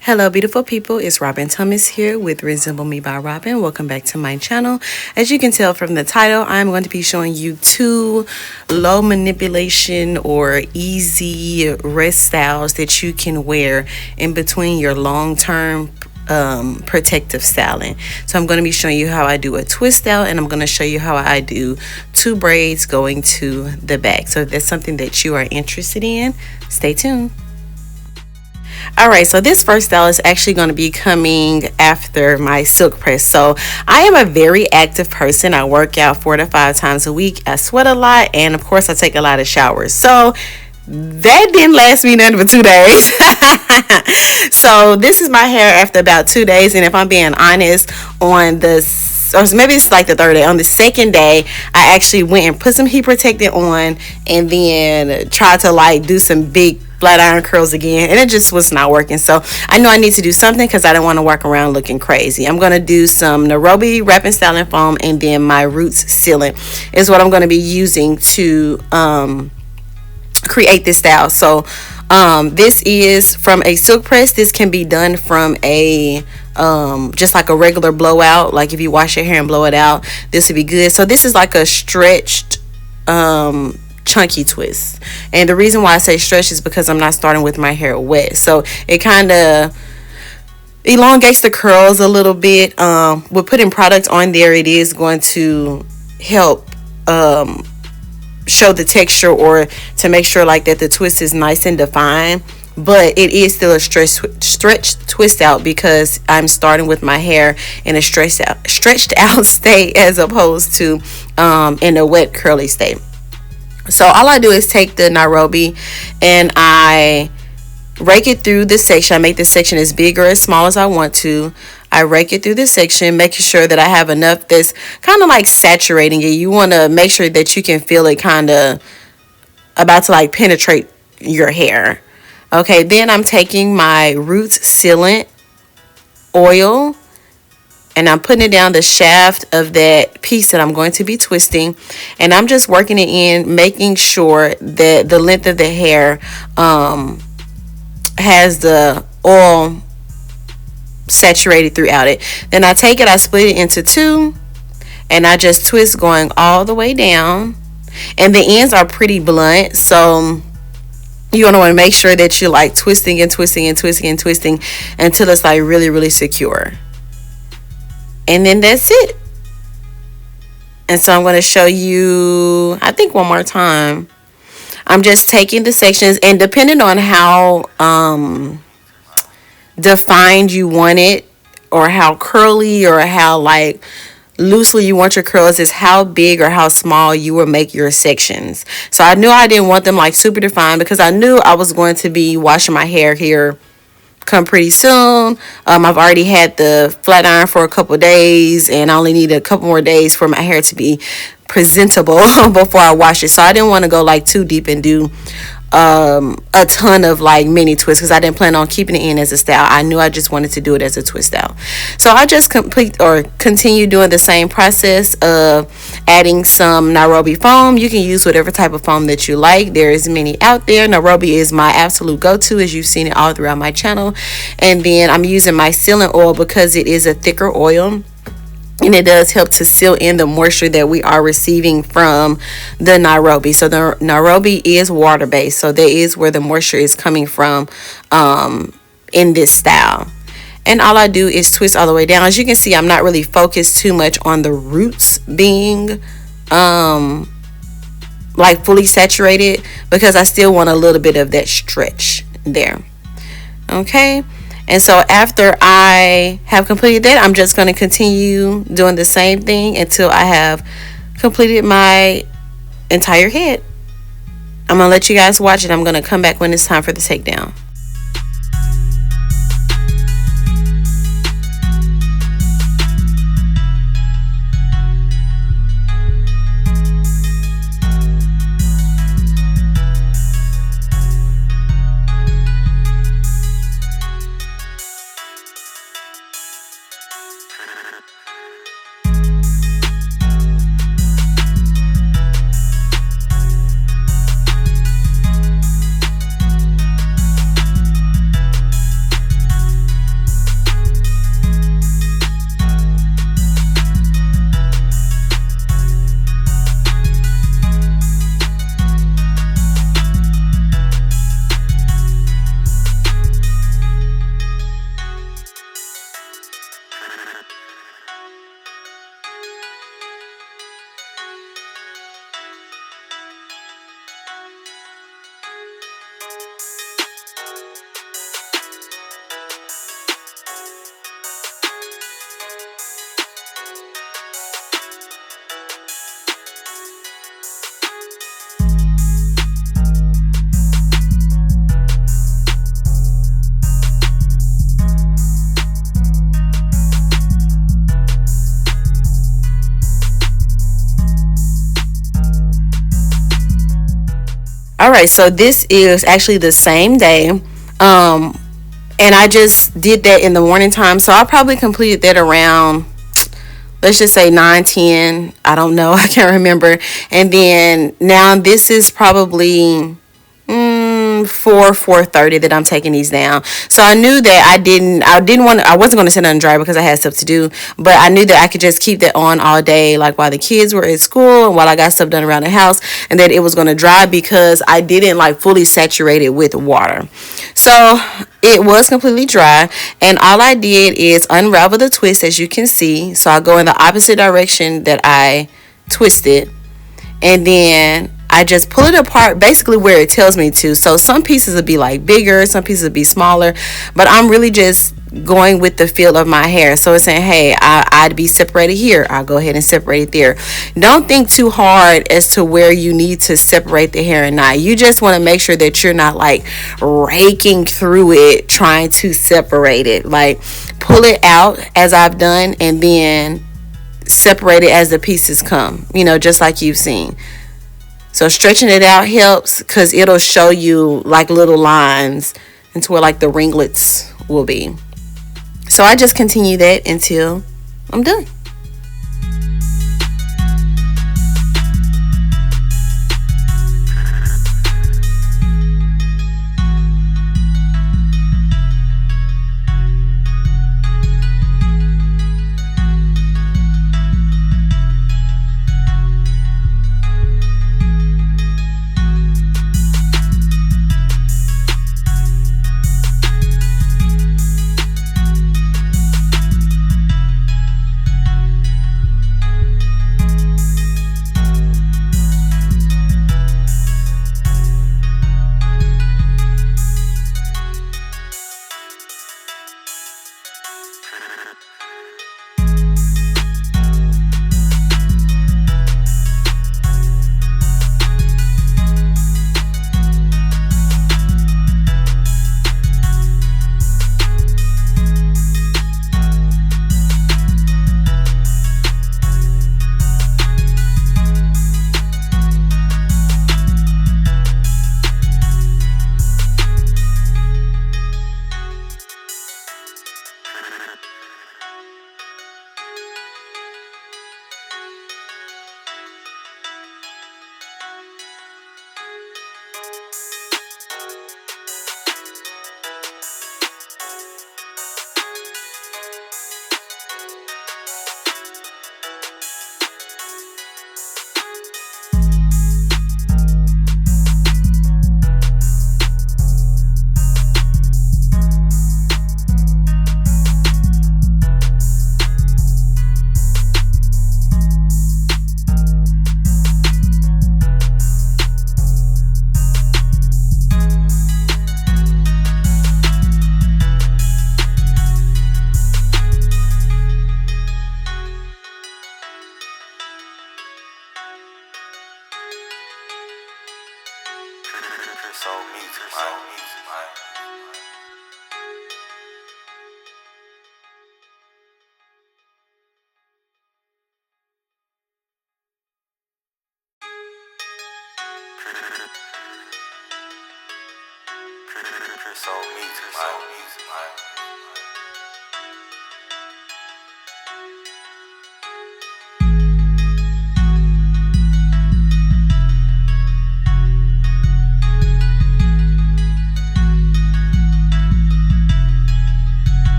Hello beautiful people, it's Robyn Thomas here with Resemble Me by Robyn. Welcome back to my channel. As you can tell from the title, I'm going to be showing you two low manipulation or easy rest styles that you can wear in between your long-term protective styling. So I'm going to be showing you how I do a twist style, and I'm going to show you how I do two braids going to the back. So if that's something that you are interested in, stay tuned. Alright, so this first style is actually going to be coming after my silk press. So I am a very active person. I work out 4 to 5 times a week. I sweat a lot, and of course I take a lot of showers. So that didn't last me nothing but 2 days. So this is my hair after about 2 days, and if I'm being honest, on the, or maybe it's like the third day, on the second day I actually went and put some heat protectant on and then tried to like do some big flat iron curls again, and it just was not working. So I know I need to do something because I don't want to walk around looking crazy. I'm going to do some Nairobi wrapping styling foam, and then my roots sealant is what I'm going to be using to create this style. So this is from a silk press. This can be done from a just like a regular blowout, like if you wash your hair and blow it out, this would be good. So this is like a stretched chunky twist, and the reason why I say stretch is because I'm not starting with my hair wet, so it kind of elongates the curls a little bit. With putting product on there, it is going to help show the texture, or to make sure like that the twist is nice and defined, but it is still a stretched twist out because I'm starting with my hair in a stretched out state as opposed to in a wet curly state. So all I do is take the Nairobi and I rake it through this section. I make this section as big or as small as I want to. I rake it through this section, making sure that I have enough that's kind of like saturating it. You want to make sure that you can feel it kind of about to like penetrate your hair. Okay, then I'm taking my roots sealant oil and I'm putting it down the shaft of that piece that I'm going to be twisting, and I'm just working it in, making sure that the length of the hair has the oil saturated throughout it. Then I take it, I split it into two, and I just twist going all the way down, and the ends are pretty blunt, so you're gonna want to make sure that you're like twisting and twisting and twisting and twisting until it's like really secure. And then that's it. And so I'm going to show you, I think one more time. I'm just taking the sections, and depending on how defined you want it, or how curly or how like loosely you want your curls, is how big or how small you will make your sections. So I knew I didn't want them like super defined because I knew I was going to be washing my hair here come pretty soon. I've already had the flat iron for a couple days, and I only need a couple more days for my hair to be presentable before I wash it. So I didn't want to go like too deep and do a ton of like mini twists because I didn't plan on keeping it in as a style. I knew I just wanted to do it as a twist style. So I just continue doing the same process of adding some Nairobi foam. You can use whatever type of foam that you like. There is many out there. Nairobi is my absolute go-to, as you've seen it all throughout my channel. And then I'm using my sealant oil because it is a thicker oil, and it does help to seal in the moisture that we are receiving from the Nairobi. So the Nairobi is water-based, so that is where the moisture is coming from in this style. And all I do is twist all the way down. As you can see, I'm not really focused too much on the roots being like fully saturated, because I still want a little bit of that stretch there. Okay. And so after I have completed that, I'm just going to continue doing the same thing until I have completed my entire head. I'm going to let you guys watch it. I'm going to come back when it's time for the takedown. All right, so this is actually the same day. And I just did that in the morning time. So I probably completed that around, let's just say 9, 10. I don't know. I can't remember. And then now this is probably 4:30 that I'm taking these down. So I knew that I wasn't going to sit on dry because I had stuff to do, but I knew that I could just keep that on all day, like while the kids were at school and while I got stuff done around the house, and that it was going to dry because I didn't like fully saturate it with water. So it was completely dry, and all I did is unravel the twist, as you can see. So I go in the opposite direction that I twisted, and then I just pull it apart basically where it tells me to. So some pieces will be like bigger, some pieces will be smaller, but I'm really just going with the feel of my hair. So it's saying, hey, I'd be separated here, I'll go ahead and separate it there. Don't think too hard as to where you need to separate the hair or not. You just want to make sure that you're not like raking through it trying to separate it. Like, pull it out as I've done, and then separate it as the pieces come, just like you've seen. So stretching it out helps because it'll show you like little lines into where like the ringlets will be. So I just continue that until I'm done.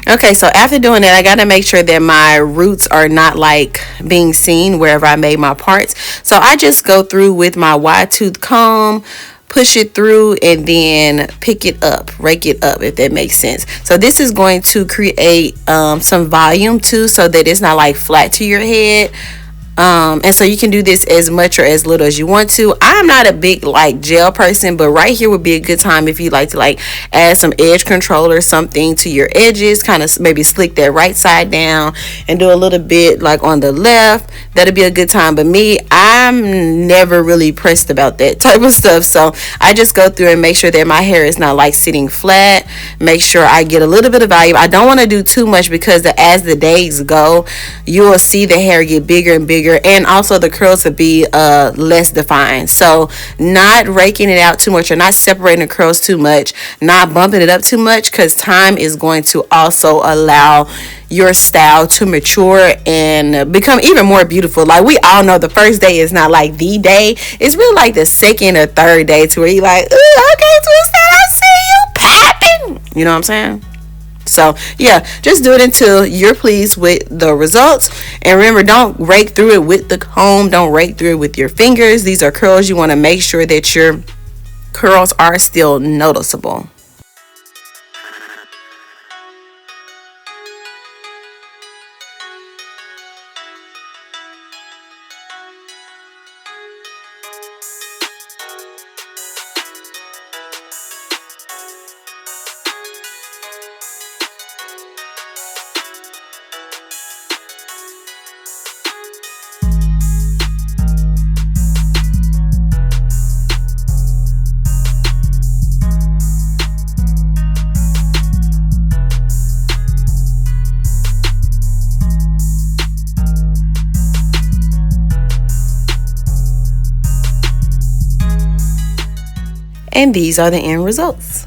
Okay, so after doing that, I got to make sure that my roots are not like being seen wherever I made my parts. So I just go through with my wide tooth comb, push it through, and then pick it up, rake it up, if that makes sense. So this is going to create some volume too, so that it's not like flat to your head. And so you can do this as much or as little as you want to. I'm not a big like gel person, but right here would be a good time if you like to like add some edge control or something to your edges, kind of maybe slick that right side down and do a little bit like on the left. That'd be a good time. But me, I'm never really pressed about that type of stuff. So I just go through and make sure that my hair is not like sitting flat. Make sure I get a little bit of volume. I don't want to do too much because as the days go, you will see the hair get bigger and bigger, and also the curls will be less defined. So not raking it out too much or not separating the curls too much, not bumping it up too much, because time is going to also allow your style to mature and become even more beautiful. Like we all know the first day is not like the day. It's really like the second or third day to where you're like, ooh, okay, Twisted, I see you popping. You know what I'm saying? So yeah, just do it until you're pleased with the results. And remember, don't rake through it with the comb. Don't rake through it with your fingers. These are curls. You want to make sure that your curls are still noticeable. And these are the end results.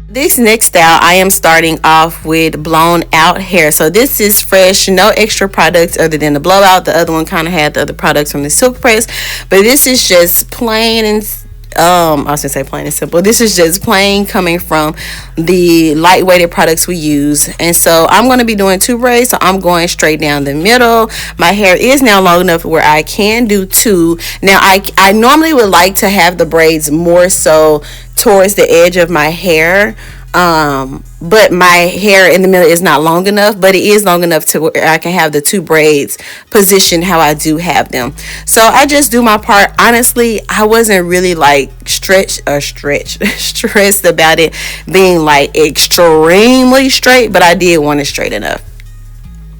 This next style, I am starting off with blown out hair. So this is fresh, no extra products other than the blowout. The other one kind of had the other products from the silk press, but this is just plain and I was gonna say plain and simple. This is just plain coming from the lightweighted products we use. And so I'm going to be doing two braids, so I'm going straight down the middle. My hair is now long enough where I can do two. Now I normally would like to have the braids more so towards the edge of my hair, but my hair in the middle is not long enough, but it is long enough to where I can have the two braids positioned how I do have them. So I just do my part. Honestly, I wasn't really like stressed about it being like extremely straight, but I did want it straight enough.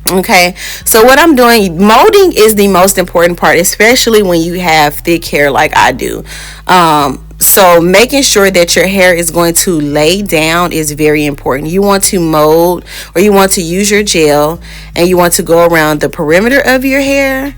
Okay, so what I'm doing, molding is the most important part, especially when you have thick hair like I do. So making sure that your hair is going to lay down is very important. You want to mold, or you want to use your gel, and you want to go around the perimeter of your hair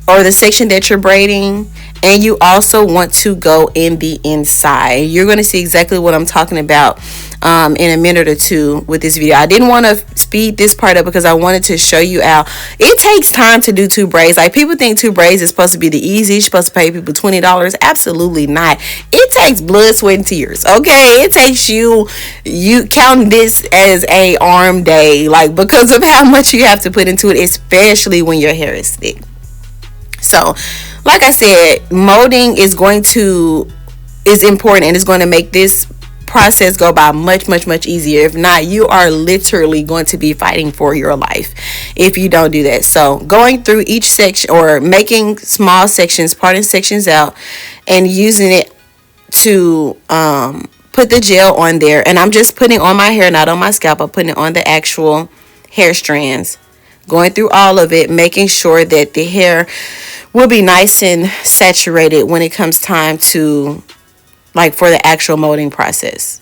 or the section that you're braiding, and you also want to go in the inside. You're going to see exactly what I'm talking about in a minute or two with this video. I didn't want to speed this part up because I wanted to show you how it takes time to do two braids. Like, people think two braids is supposed to be the easy. You're supposed to pay people $20. Absolutely not. It takes blood, sweat, and tears. Okay, it takes you count this as a arm day, like, because of how much you have to put into it, especially when your hair is thick. So, like I said, molding is important, and it's going to make this process go by much easier. If not, you are literally going to be fighting for your life if you don't do that. So going through each section, or making small sections, parting sections out, and using it to put the gel on there. And I'm just putting on my hair, not on my scalp. I'm putting it on the actual hair strands, going through all of it, making sure that the hair will be nice and saturated when it comes time to, like, for the actual molding process.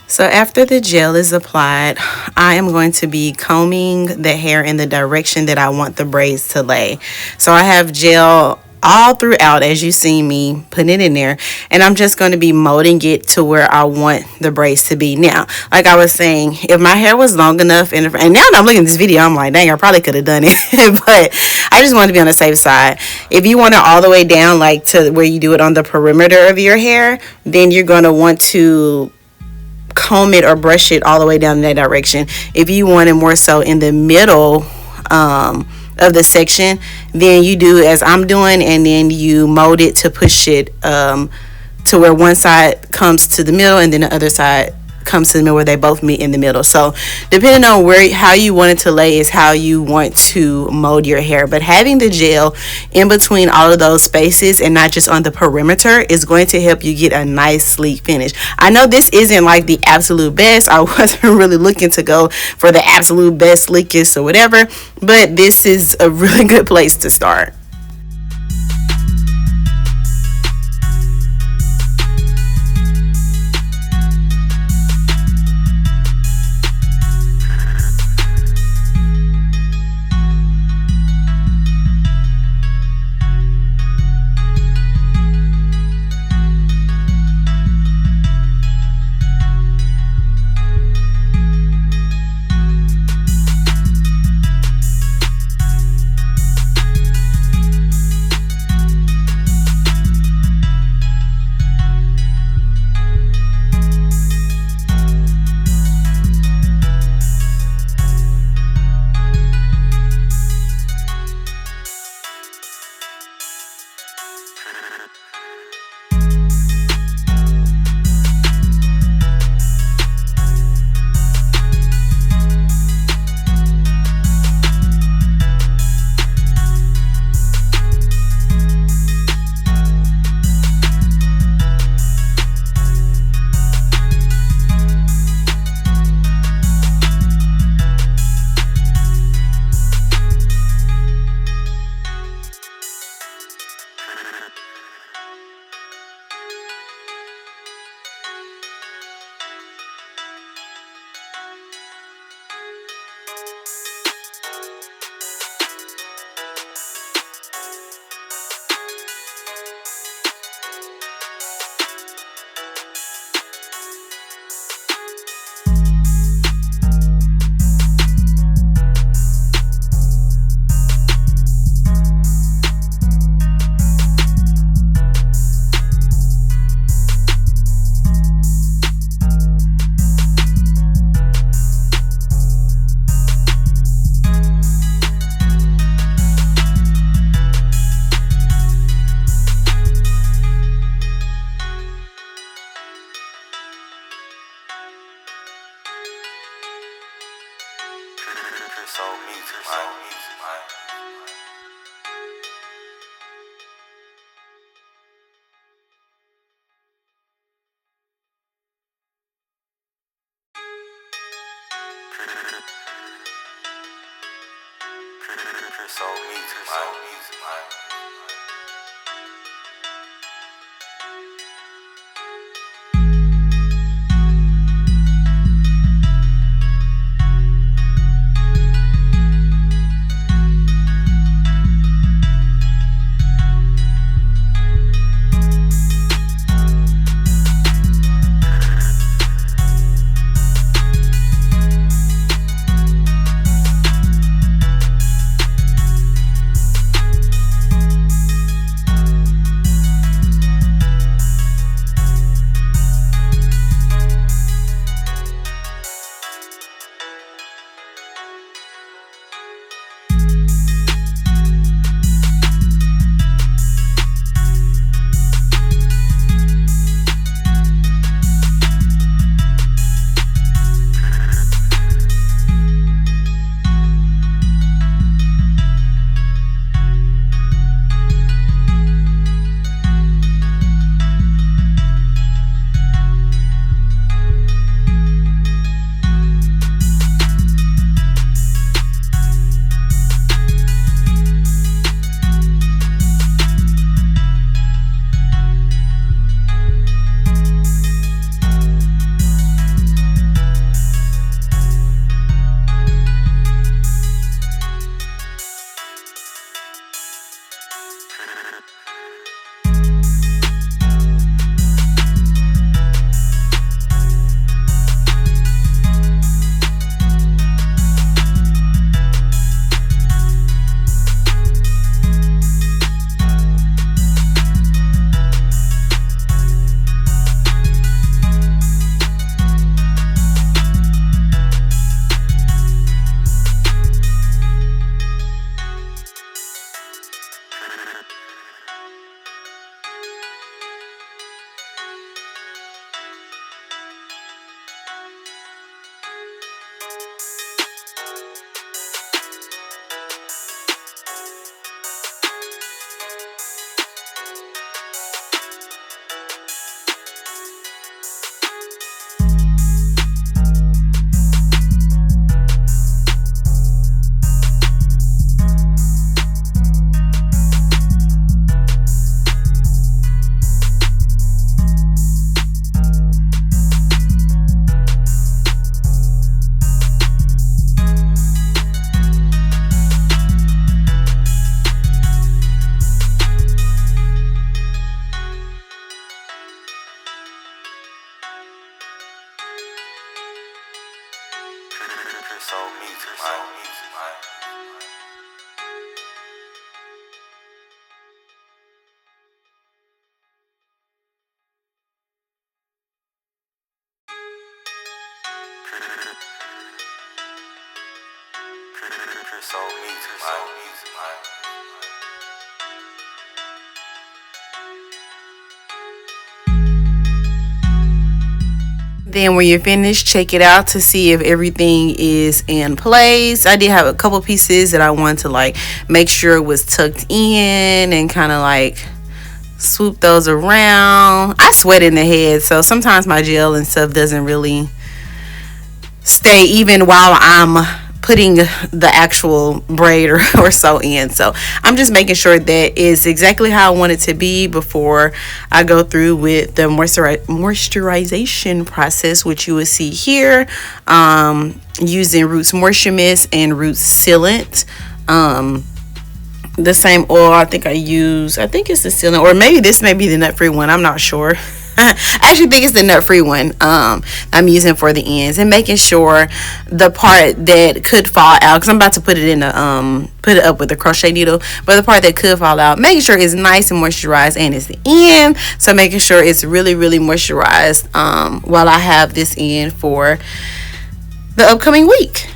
So after the gel is applied, I am going to be combing the hair in the direction that I want the braids to lay. So I have gel all throughout, as you see me putting it in there, and I'm just going to be molding it to where I want the braids to be. Now, like I was saying, if my hair was long enough, and now that I'm looking at this video, I'm like, dang, I probably could have done it, but I just want to be on the safe side. If you want it all the way down, like to where you do it on the perimeter of your hair, then you're going to want to comb it or brush it all the way down in that direction. If you want it more so in the middle of the section, then you do as I'm doing, and then you mold it to push it to where one side comes to the middle and then the other side comes to the middle, where they both meet in the middle. So depending on how you want it to lay is how you want to mold your hair. But having the gel in between all of those spaces and not just on the perimeter is going to help you get a nice sleek finish. I know this isn't like the absolute best. I wasn't really looking to go for the absolute best, sleekest or whatever, but this is a really good place to start. Then when you're finished, check it out to see if everything is in place. I did have a couple pieces that I wanted to like make sure was tucked in and kind of like swoop those around. I sweat in the head, so sometimes my gel and stuff doesn't really stay even while I'm putting the actual braid or sew in. So I'm just making sure that is exactly how I want it to be before I go through with the moisturization process, which you will see here, using Roots Moisture Mist and Roots Sealant. The same oil I think it's the sealant, or maybe this may be the nut free one, I'm not sure. I actually think it's the nut free one I'm using for the ends, and making sure the part that could fall out, because I'm about to put it up with a crochet needle, but the part that could fall out, making sure it's nice and moisturized, and it's the end, so making sure it's really moisturized while I have this in for the upcoming week.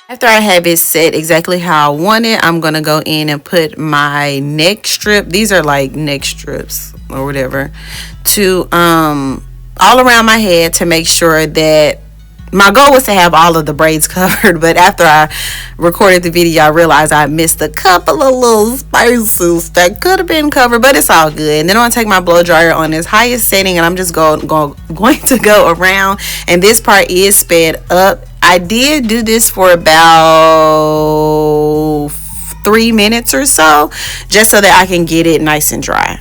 After I have it set exactly how I want it, I'm going to go in and put my neck strip. These are like neck strips or whatever, to all around my head to make sure that my goal was to have all of the braids covered, but after I recorded the video, I realized I missed a couple of little spaces that could have been covered, but it's all good. And then I'm going to take my blow dryer on its highest setting, and I'm just going to go around, and this part is sped up. I did do this for about 3 minutes or so, just so that I can get it nice and dry.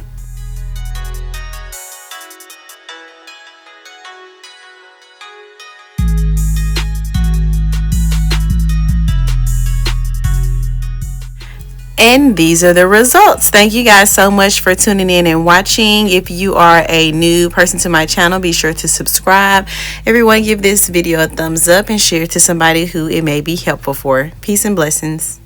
And these are the results. Thank you guys so much for tuning in and watching. If you are a new person to my channel, be sure to subscribe. Everyone, give this video a thumbs up and share it to somebody who it may be helpful for. Peace and blessings.